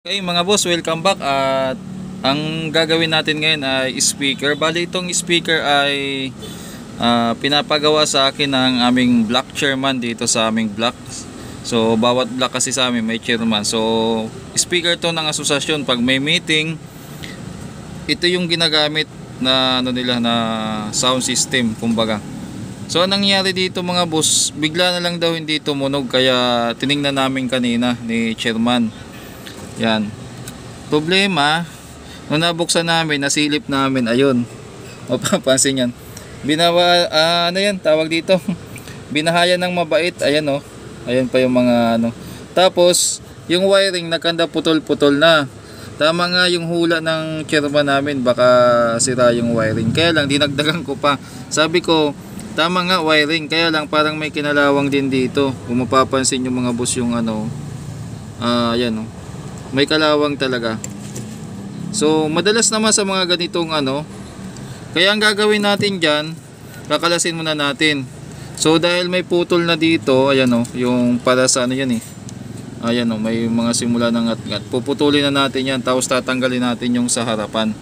Okay mga boss, welcome back at ang gagawin natin ngayon ay speaker. Bali itong speaker ay pinapagawa sa akin ng aming block chairman dito sa aming block. So bawat block kasi sa amin may chairman. So speaker to ng asosasyon. Pag may meeting, ito yung ginagamit na nila na sound system kumbaga. So anong nangyari dito mga boss, bigla na lang daw hindi tumunog, kaya tiningnan namin kanina ni chairman. Yan. Problema, nung nabuksan namin, nasilip namin, ayun. O papansin yan. Binawa, ano yan, tawag dito. Binahayan ng mabait, ayan o. Ayan pa yung mga ano. Tapos, yung wiring nagkanda putol-putol na. Tama nga yung hula ng chairman namin, baka sira yung wiring. Kaya lang, dinagdagan ko pa. Sabi ko, tama nga wiring, kaya lang parang may kinalawang din dito. Kung mapapansin yung mga boss yung ano, ayan o. May kalawang talaga. So madalas naman sa mga ganitong ano, kaya ang gagawin natin dyan, kakalasin muna natin. So dahil may putol na dito, ayan o, yung para sa ano yan eh, ayan o, may mga simula ng ngat-ngat. Puputulin na natin yan, tapos tatanggalin natin yung sa harapan.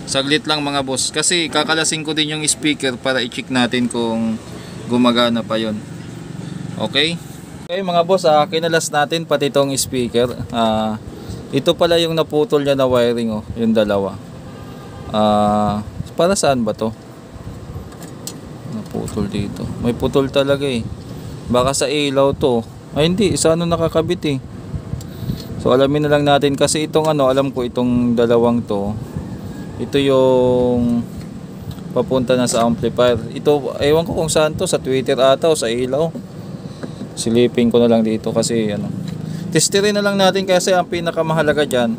Saglit lang mga boss, kasi kakalasin ko din yung speaker para i-check natin kung gumagana pa yon. Okay? Okay mga boss, kinalas natin pati itong speaker. Ito pala yung naputol niya na wiring oh, yung dalawa. Para saan ba to? Naputol dito. May putol talaga eh. Baka sa ilaw to. Ay hindi, isa ano nakakabit eh. So alamin na lang natin kasi itong ano, alam ko itong dalawang to. Ito yung papunta na sa amplifier. Ito, ewan ko kung saan to, sa Twitter ata o sa ilaw. Silipin ko na lang dito kasi ano. Testerin na lang natin kasi ang pinakamahalaga dyan,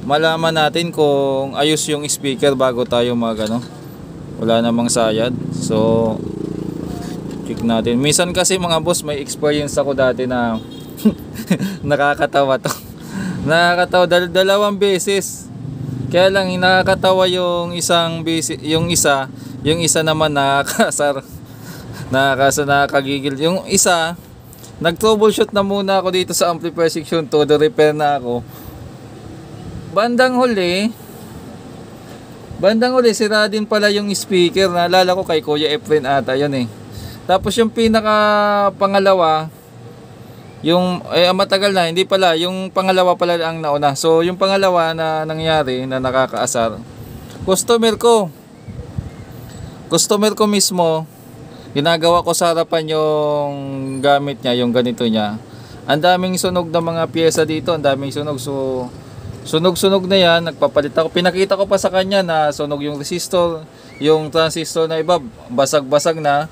malaman natin kung ayos yung speaker bago tayo mag ano, wala namang sayad. So check natin. Minsan kasi mga boss, may experience ako dati na nakakatawa to. Nakakatawa dalawang beses. Kaya lang nakakatawa yung isang beses, yung isa naman nakakasar. Nakakagigil. Yung isa, nag-troubleshoot na muna ako dito sa amplifier section 2, repair na ako. Bandang huli, sira din pala yung speaker. Naalala ko kay Kuya Efren ata yun eh. Tapos yung pinaka pangalawa, yung matagal na, hindi pala, yung pangalawa pala ang nauna. So yung pangalawa na nangyari na nakakaasar, customer ko mismo, ginagawa ko sa harapan yung gamit niya, yung ganito niya. Ang daming sunog na mga pyesa dito, ang daming sunog. So sunog na yan, nagpapalit ako. Pinakita ko pa sa kanya na sunog yung resistor, yung transistor na iba basag-basag na.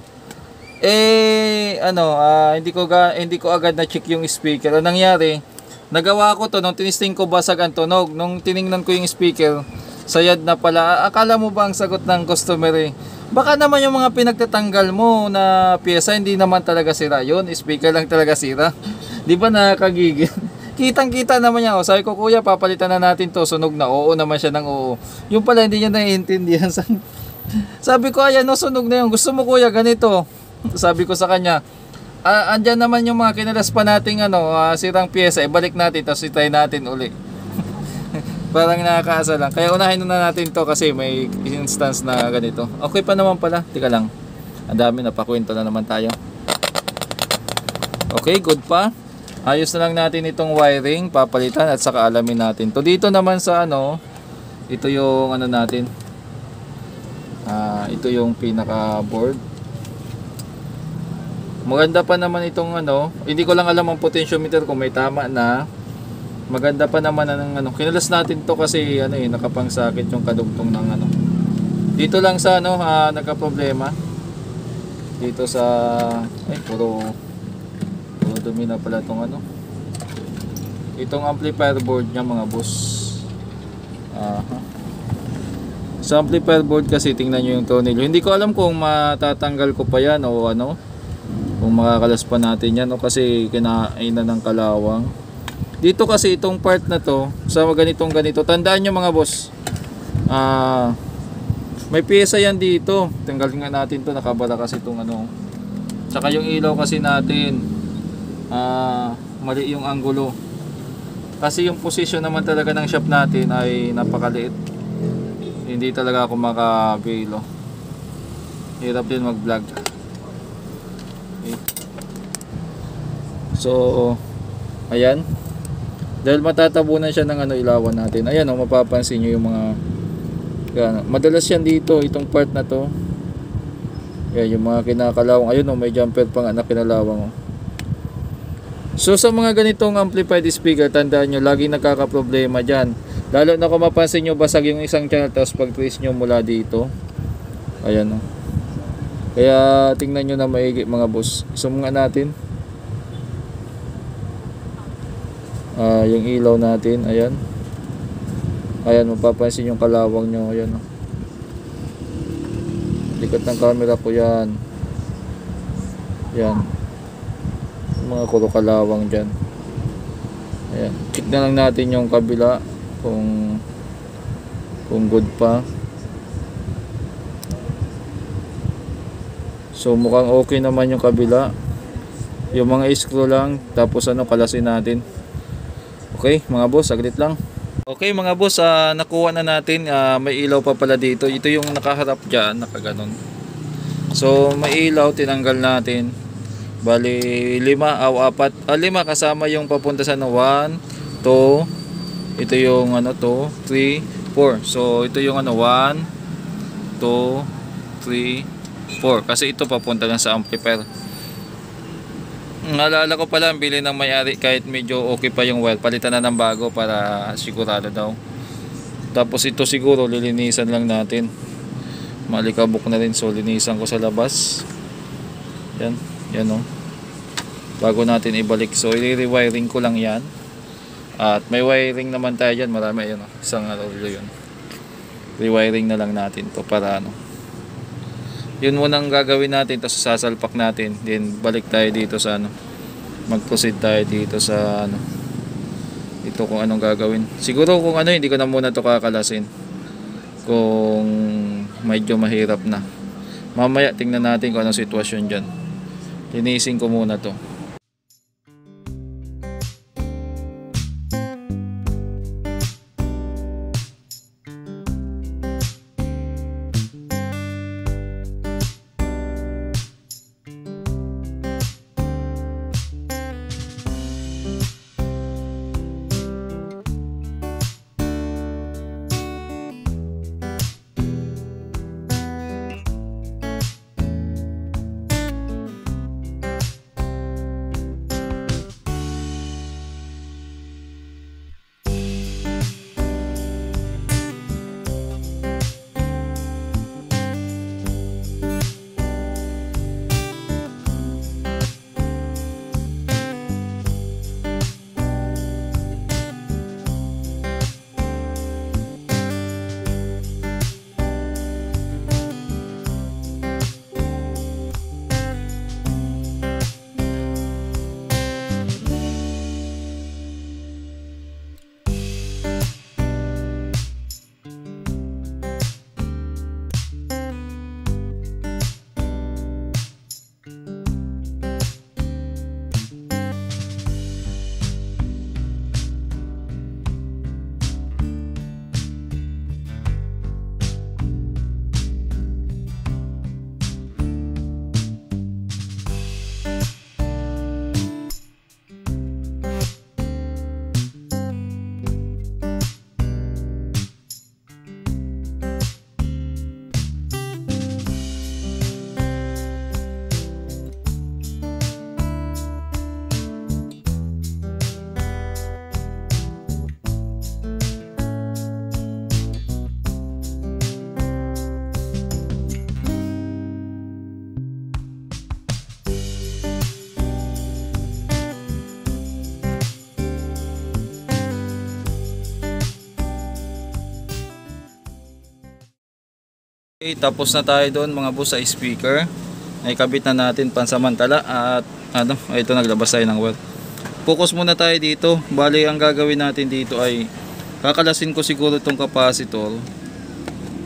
Hindi ko agad na check yung speaker. Ang nangyari, nagawa ko to nung tinisting ko basag ang tunog. Nung tiningnan ko yung speaker, sayad na pala. Akala mo ba ang sagot ng customer eh, baka naman yung mga pinagtatanggal mo na pyesa hindi naman talaga sira yun, speaker lang talaga sira. Di ba nakakagigil? Kitang-kita naman niya. Sabi ko, kuya, papalitan na natin to. Sunog na. Oo naman siya ng oo. Yung pala hindi niya naiintindihan. Sabi ko, ayan no, sunog na yun. Gusto mo kuya ganito? Sabi ko sa kanya, andyan naman yung mga kinalas pa nating sirang pyesa. Ibalik natin, tapos itry natin uli. Parang nakakaasa lang. Kaya unahin na natin to kasi may instance na ganito. Okay pa naman pala. Tika lang. Ang dami, napakwento na naman tayo. Okay, good pa. Ayos na lang natin itong wiring, papalitan at saka alamin natin. To dito naman sa ito yung natin. Ito yung pinaka board. Maganda pa naman itong hindi ko lang alam ang potentiometer kung may tama na. Maganda pa naman ng kinalas natin to kasi nakapangsakit yung kadugtong ng dito lang sa nagka-problema dito sa puro dumi na pala tong itong amplifier board niya mga boss. Sa amplifier board kasi tingnan nyo yung tornilyo. Hindi ko alam kung matatanggal ko pa yan o kung makakalas pa natin yan kasi kinainan ng kalawang. Dito kasi itong part na to, sa ganito, tandaan nyo mga boss, may pyesa yan dito. Tanggalin nga natin to, nakabara kasi itong tsaka yung ilaw kasi natin, mali yung anggulo. Kasi yung position naman talaga ng shop natin ay napakaliit. Hindi talaga ako maka-avail. Hirap din mag-vlog. Okay. So, ayan. Dahil matatabunan siya ng ilawan natin. Ayan mapapansin nyo yung mga madalas yan dito, itong part na to. Yan, yung mga kinakalawang. Ayun may jumper pa nga na kinalawang. So sa mga ganitong amplified speaker, tandaan nyo, laging nagkakaproblema dyan. Lalo na kung mapansin nyo, basag yung isang channel, tapos pag-trace nyo mula dito. Ayan Kaya tingnan nyo na maigi mga boss. Zoom nga natin. Yung ilaw natin, ayan. Ayan, mapapansin yung kalawang nyo. Ayan likod ng camera ko yan. Yan mga kuro kalawang dyan. Ayan, check na lang natin yung kabila kung good pa. So mukhang okay naman yung kabila. Yung mga screw lang, tapos kalasin natin. Okay mga boss, saglit lang. Okay mga boss, nakuha na natin. May ilaw pa pala dito. Ito yung nakaharap dyan, nakaganon. So may ilaw, tinanggal natin. Bali 5 o 4, 5 kasama yung papunta sa 1, 2, ito yung 2, 3, 4. So ito yung 1, 2, 3, 4. Kasi ito papunta lang sa amplifier. Naalala ko pala, bili ng may-ari kahit medyo okay pa yung wire, palitan na ng bago para sigurado daw. Tapos ito siguro lilinisan lang natin. Malikabok na rin, so linisan ko sa labas. Yan bago natin ibalik. So i-rewiring ko lang yan. At may wiring naman tayo dyan, marami. Isang ulo yun. Rewiring na lang natin to para yun munang gagawin natin, tapos sasalpak natin, then balik tayo dito sa mag-proceed tayo dito sa ito kung anong gagawin. Siguro kung hindi ko na muna to kakalasin kung medyo mahirap na. Mamaya tingnan natin kung anong sitwasyon dyan. Linisin ko muna to. Okay, tapos na tayo doon mga boss sa speaker. Naikabit na natin pansamantala at ito naglabas tayo ng wire. Focus muna tayo dito. Bali ang gagawin natin dito ay kakalasin ko siguro itong capacitor.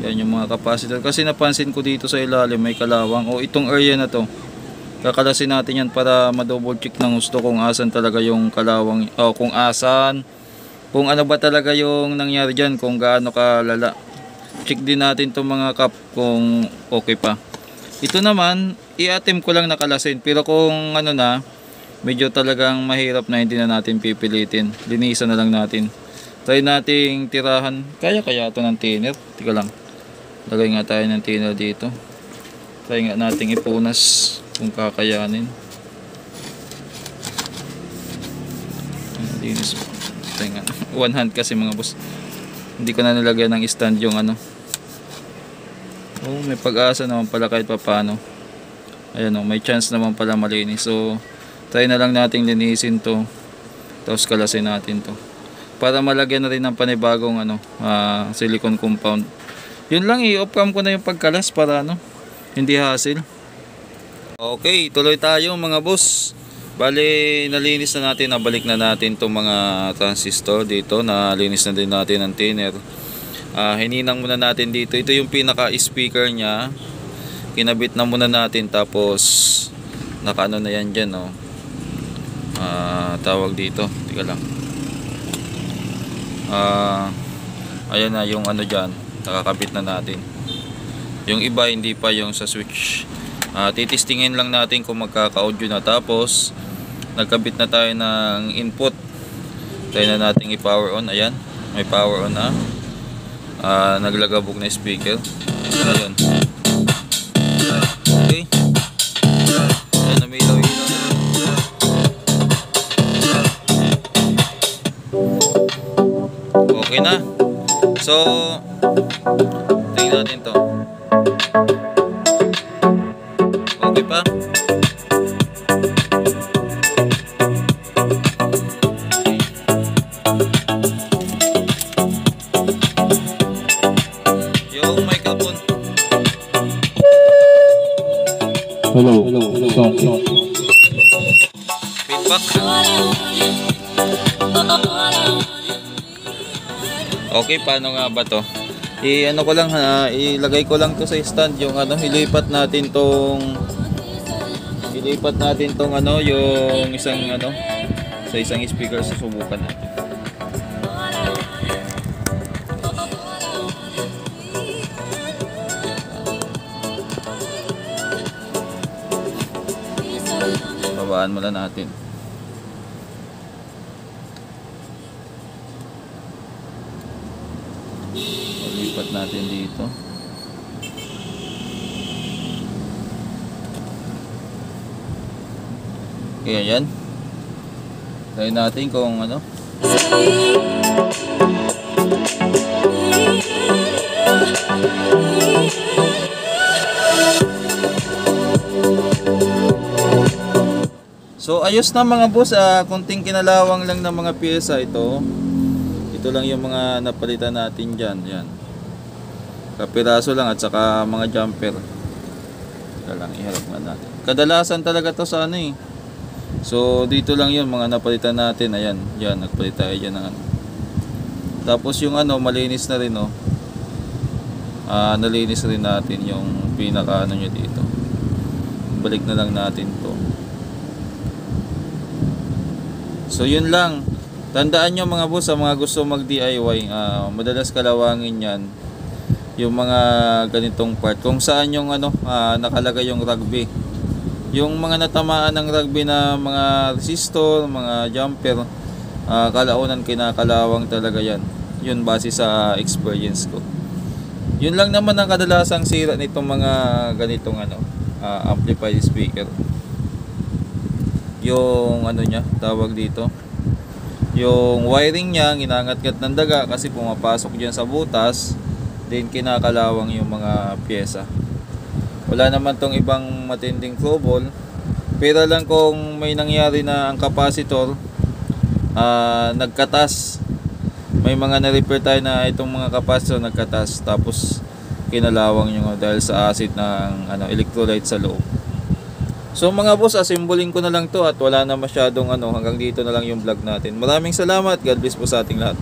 Yan yung mga capacitor. Kasi napansin ko dito sa ilalim may kalawang o itong area na to. Kakalasin natin yan para ma-double check ng gusto kung asan talaga yung kalawang o kung asan kung ano ba talaga yung nangyari dyan, kung gaano kalala. Check din natin itong mga cup kung okay pa. Ito naman, i-attempt ko lang nakalasin, pero kung ano na, medyo talagang mahirap na, hindi na natin pipilitin, linisan na lang natin. Try nating tirahan. Kaya ito ng thinner. Tika lang, lagay nga tayo ng thinner dito. Try nga nating ipunas kung kakayanin. Linis. Try nga. One hand kasi mga boss, hindi ko na nilagyan ng stand yung ano. Oh, may pag-asa naman pala kahit pa paano. Ayan oh, may chance naman pala malinis. So try na lang nating linisin to, tapos kalasin natin to para malagyan na rin ng panibagong ano, silicone compound. Yun lang, i-off cam ko na yung pagkalas para ano, hindi hassle. Okay, tuloy tayo mga boss. Bali, nalinis na natin, nabalik na natin itong mga transistor dito, nalinis na din natin ang thinner. Hininang muna natin dito, ito yung pinaka speaker nya, kinabit na muna natin, tapos nakaano na yan dyan, no? Tawag dito, tika lang, ayan na yung ano dyan, nakakabit na natin. Yung iba hindi pa, yung sa switch, titistingin lang natin kung magkaka-audio na. Tapos nagkabit na tayo ng input, try na natin i-power on. Ayan, may power on na. Naglagabog na speaker. Ayun. Okay. Ayan, namilaw-ilaw. Okay na. So tingnan natin to. Okay pa? Yung microphone. Hello. Sound. Feedback. Okay, paano nga ba to? Ano ko lang, ilagay ko lang to sa stand, yung ano, ilipat natin tong ano, yung isang ano, sa isang speaker. Susubukan natin. Babaan muna natin. Lipat natin dito. Kaya yan. Try natin kung ano. So ayos na mga boss, kunting kinalawang lang ng mga pyesa ito. Ito lang yung mga napalitan natin dyan. Yan. Kapiraso lang at saka mga jumper. Ito lang, iharap nga natin. Kadalasan talaga to sa ano eh. So dito lang yun mga napalitan natin. Ayan, yan, nagpalit tayo dyan ng ano. Tapos yung ano, malinis na rin oh. Nalinis rin natin yung pinaka ano nyo dito. Balik na lang natin to. So yun lang. Tandaan nyo mga boss, sa mga gusto mag DIY, madalas kalawangin yan yung mga ganitong part, kung saan yung ano, nakalagay yung rugby, yung mga natamaan ng rugby na mga resistor, mga jumper, kalaunan kinakalawang talaga yan. Yun base sa experience ko. Yun lang naman ang kadalasang sira nitong mga ganitong ano, amplified speaker. Yung ano nya, tawag dito, yung wiring nya, ginangat-ngat ng daga kasi pumapasok dyan sa butas, then kinakalawang yung mga pyesa. Wala naman tong ibang matinding trouble, pero lang kung may nangyari na ang capacitor nagkatas, may mga na-repair tayo na itong mga capacitor nagkatas, tapos kinalawang yung dahil sa acid ng ano, electrolyte sa loob. So mga boss, asimbolin ko na lang to at wala na masyadong ano, hanggang dito na lang yung vlog natin. Maraming salamat, God bless po sa ating lahat.